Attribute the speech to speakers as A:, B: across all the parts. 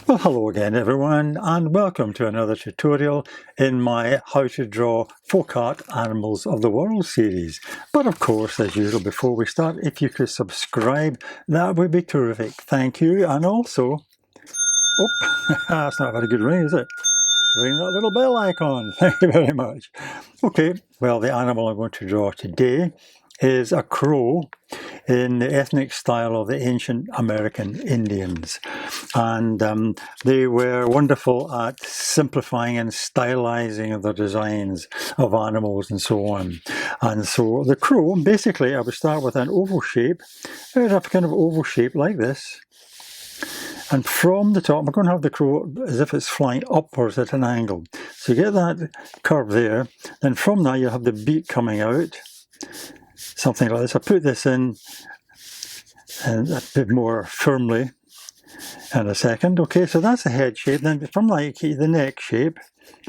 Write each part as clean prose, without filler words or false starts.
A: Well, hello again everyone, and welcome to another tutorial in my How to Draw Folk Art Animals of the World series. But of course, as usual, before we start, if you could subscribe, that would be terrific. Thank you. And also, that's not a very good ring, is it? Ring that little bell icon. Thank you very much. Okay, well, the animal I'm going to draw today is a crow in the ethnic style of the ancient American Indians. And they were wonderful at simplifying and stylizing their designs of animals and so on. And so the crow, basically, I would start with an oval shape. There's a kind of oval shape like this. And from the top, we're going to have the crow as if it's flying upwards at an angle. So you get that curve there. Then from that, you have the beak coming out. Something like this. I put this in and a bit more firmly in a second. Okay, so that's the head shape. Then from that, the neck shape.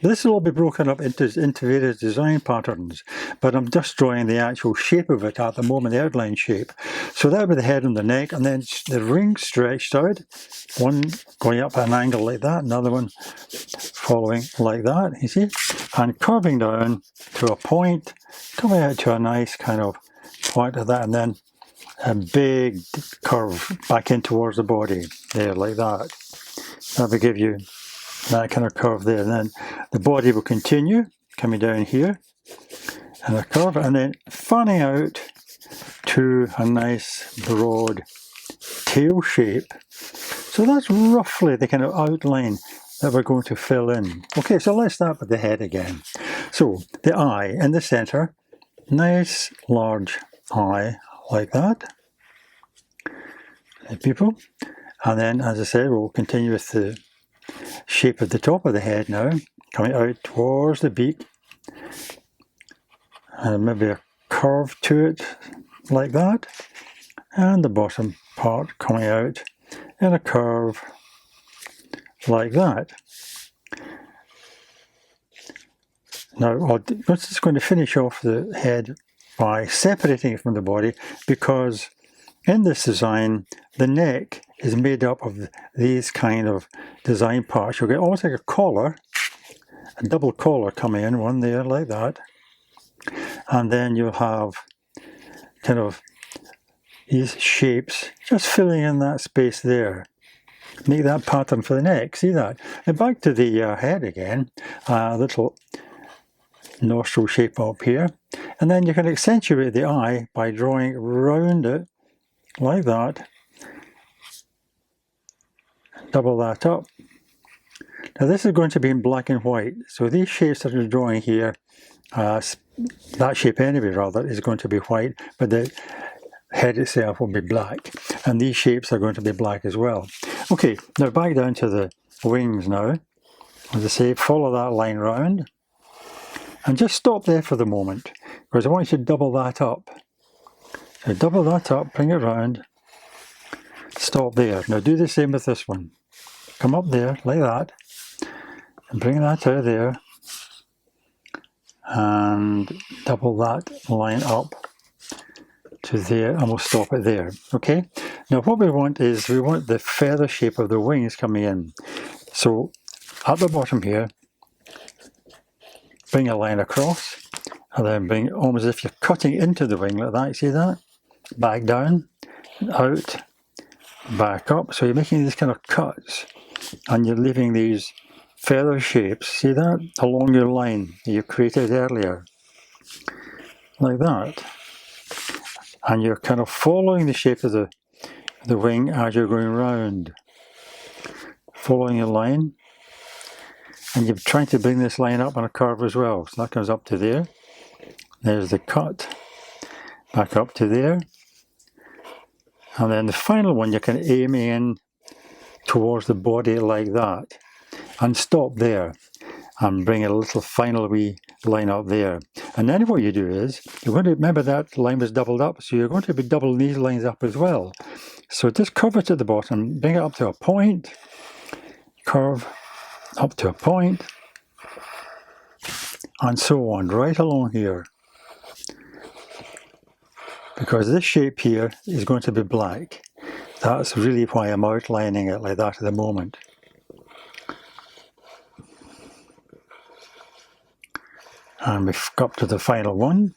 A: This will all be broken up into various design patterns, but I'm just drawing the actual shape of it at the moment, the outline shape. So that would be the head and the neck, and then the ring stretched out, one going up at an angle like that, another one following like that, you see, and curving down to a point, coming out to a nice kind of point of that, and then a big curve back in towards the body, there, like that. That will give you that kind of curve there, and then the body will continue coming down here and a curve, and then fanning out to a nice broad tail shape. So that's roughly the kind of outline that we're going to fill in. Okay, so let's start with the head again. So the eye in the center, nice large eye like that, people. And then, as I said, we'll continue with the shape of the top of the head now, coming out towards the beak, and maybe a curve to it like that, and the bottom part coming out in a curve like that. Now, I'm just going to finish off the head by separating it from the body, because in this design, the neck is made up of these kind of design parts. You'll get almost like a collar, a double collar coming in, one there like that. And then you'll have kind of these shapes just filling in that space there. Make that pattern for the neck, see that? And back to the head again, a little nostril shape up here. And then you can accentuate the eye by drawing round it like that. Double that up. Now this is going to be in black and white, so these shapes that I'm drawing here, that shape anyway rather, is going to be white, but the head itself will be black, and these shapes are going to be black as well. Okay, now back down to the wings now. As I say, follow that line round, and just stop there for the moment, because I want you to double that up. So double that up, bring it round, stop there. Now do the same with this one. Come up there, like that, and bring that out of there, and double that line up to there, and we'll stop it there. Okay, now what we want is, we want the feather shape of the wings coming in. So at the bottom here, bring a line across, and then bring almost as if you're cutting into the wing like that. You see that? Back down, out, back up. So you're making these kind of cuts, and you're leaving these feather shapes, see that, along your line that you created earlier, like that. And you're kind of following the shape of the wing as you're going round, following a line, and you're trying to bring this line up on a curve as well. So that comes up to there, there's the cut, back up to there, and then the final one you can aim in towards the body like that, and stop there, and bring a little final wee line up there. And then what you do is, you're going to remember that line was doubled up, so you're going to be doubling these lines up as well. So just curve it at the bottom, bring it up to a point, curve up to a point, and so on, right along here. Because this shape here is going to be black. That's really why I'm outlining it like that at the moment. and we've got up to the final one,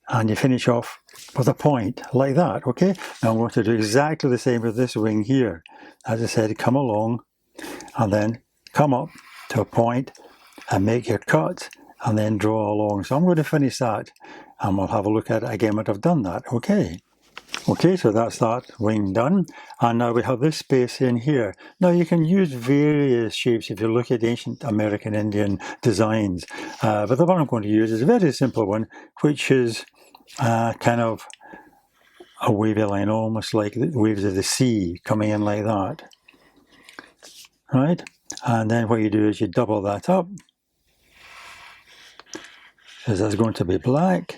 A: and you finish off with a point like that. Okay, now I'm going to do exactly the same with this wing here. As I said, come along and then come up to a point and make your cut and then draw along. So I'm going to finish that and we'll have a look at it again when I've done that. Okay, so that's that wing done, and now we have this space in here. Now you can use various shapes if you look at ancient American Indian designs, but the one I'm going to use is a very simple one, which is kind of a wavy line, almost like the waves of the sea coming in like that. Right, and then what you do is you double that up, because that's going to be black,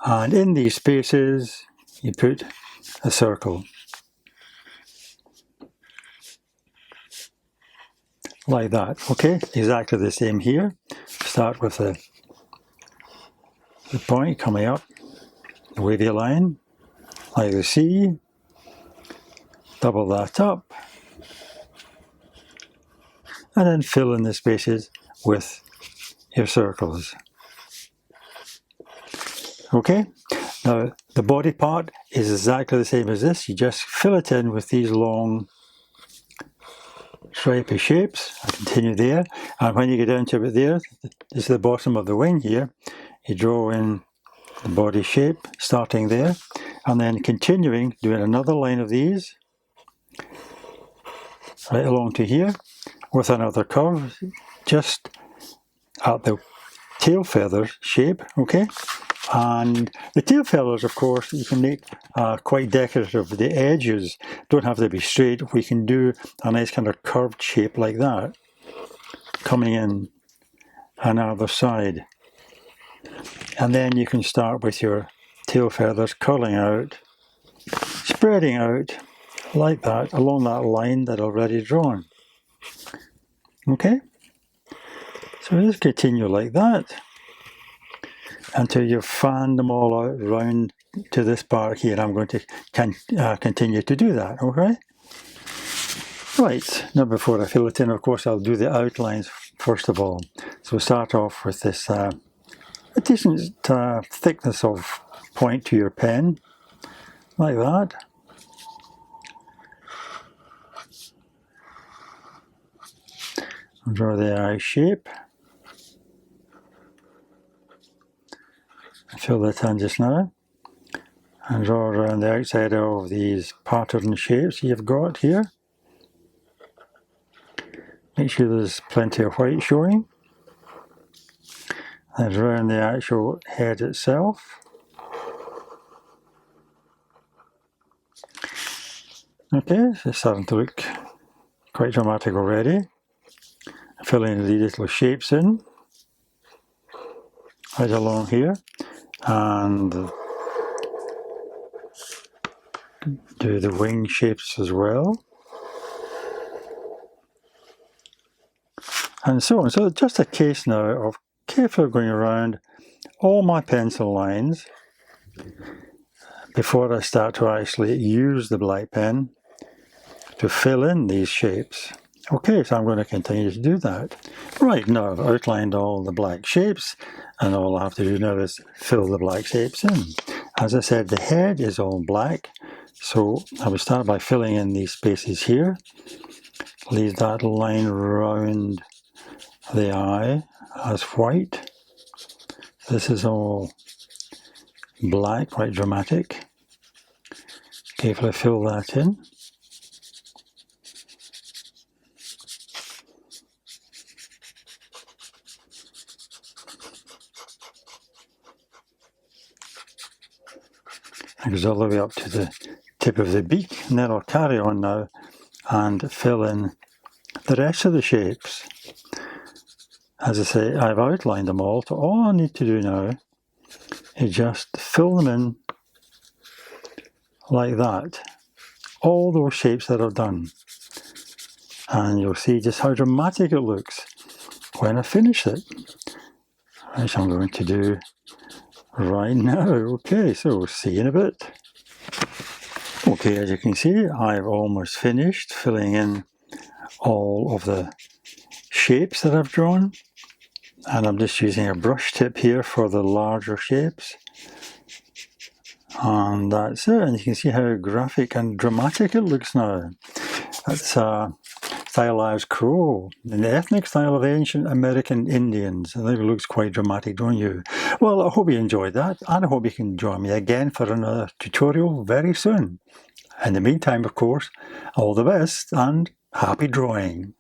A: and in these spaces you put a circle like that. Okay, exactly the same here. Start with the point coming up, the wavy line like the sea, double that up, and then fill in the spaces with your circles. Okay, now the body part is exactly the same as this. You just fill it in with these long stripy shapes. I continue there, and when you get down to it there, this is the bottom of the wing here, you draw in the body shape starting there, and then continuing doing another line of these right along to here with another curve just at the tail feathers shape. Okay, and the tail feathers, of course, you can make quite decorative. The edges don't have to be straight. We can do a nice kind of curved shape like that coming in on either side, and then you can start with your tail feathers curling out, spreading out like that along that line that I've already drawn. Okay, so just continue like that until you've fanned them all out round to this part here. I'm going to continue to do that. Okay, right, now before I fill it in, of course, I'll do the outlines first of all. So we'll start off with this a decent thickness of point to your pen like that. Draw the eye shape. Fill that in just now. And draw around the outside of these pattern shapes you've got here. Make sure there's plenty of white showing. And around the actual head itself. Okay, so it's starting to look quite dramatic already. Filling these little shapes in right along here, and do the wing shapes as well, and so on. So it's just a case now of carefully going around all my pencil lines before I start to actually use the black pen to fill in these shapes. Okay, so I'm going to continue to do that. Right, now I've outlined all the black shapes, and all I have to do now is fill the black shapes in. As I said, the head is all black, so I will start by filling in these spaces here. Leave that line round the eye as white. This is all black, quite dramatic. Carefully fill that in. It goes all the way up to the tip of the beak, and then I'll carry on now and fill in the rest of the shapes. As I say, I've outlined them all, so all I need to do now is just fill them in like that. All those shapes that I've done. And you'll see just how dramatic it looks when I finish it, which I'm going to do right now. Okay, so we'll see you in a bit. Okay, as you can see, I've almost finished filling in all of the shapes that I've drawn. And I'm just using a brush tip here for the larger shapes. And that's it. And you can see how graphic and dramatic it looks now. That's a stylized crow in the ethnic style of the ancient American Indians. I think it looks quite dramatic, don't you? Well, I hope you enjoyed that, and I hope you can join me again for another tutorial very soon. In the meantime, of course, all the best and happy drawing.